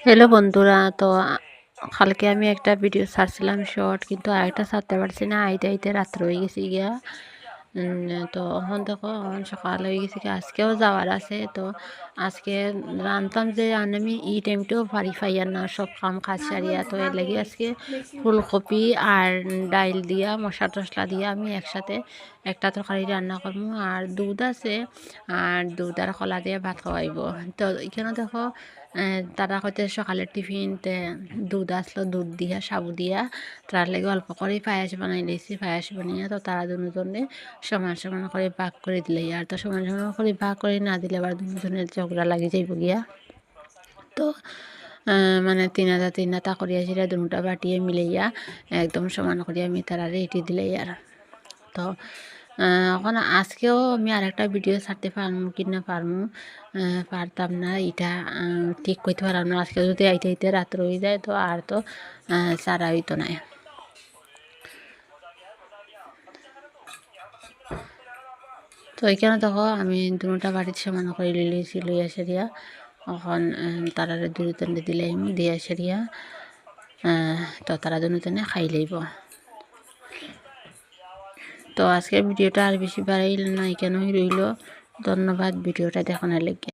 Hello বন্ধুরা, তো কালকে আমি একটা ভিডিও ছাড়ছিলাম শর্ট, কিন্তু আরেকটা ছাড়তে পারছি না। আইতে আইতে রাত্র হয়ে গেছি গিয়া। তো এখন দেখো, এখন সকাল হয়ে গেছে গিয়া, আজকেও যাওয়ার আছে। তো আজকে জানতাম যে আমি এই টাইমটাও পারি ফাইয়ার না, সব কাম কাজ সারিয়া। তো এর লাগে আজকে ফুলকপি আর ডাইল দিয়া মশলা টশলা দিয়া আমি একসাথে একটা তরকারি রান্না করবো। আর দুধ আছে, আর দুধ আর কলা দিয়ে ভাত খাওয়াইব। তো এখানে দেখো, তারা হয়তো সকালের টিফিনতে দুধ আসলো, দুধ দিয়া সাবু দিয়া তার লেগে অল্প করে পায়েস বানাই দিয়েছি। পায়েস বানিয়ে তো তারা দুজনে সমান সমান করে ভাগ করে দিলে, আর তো সমান সমান করে ভাগ করে না দিলে আবার দুজনের ঝগড়া লাগে যাইব গিয়া। তো মানে তিন হাতা করিয়া সেটা দুটা বাটিয়ে মিলাইয়া একদম সমান করিয়া আমি তারা রেটি দিলে। আর তো এখন আজকেও আমি আরেকটা ভিডিও ছাড়তে পারবো কি না পারবো, পারতাম না, এটা ঠিক করতে পারলাম না। আজকে যদি আইতে আইতে রাত্র হয়ে যায় তো আর তো সারা হইতো না। তো এখানে দেখো, আমি দুটা বাড়ির সমান করে লিয়েছি, লইয়া সেরিয়া এখন তারা দুজনে দিলাম দিয়া সেরিয়া। তো তারা দুজনে খাই লইব। তো আজকের ভিডিওটা আর বেশি বাড়াইল না, এখানেই রইল। ধন্যবাদ ভিডিওটা দেখানোর লেগে।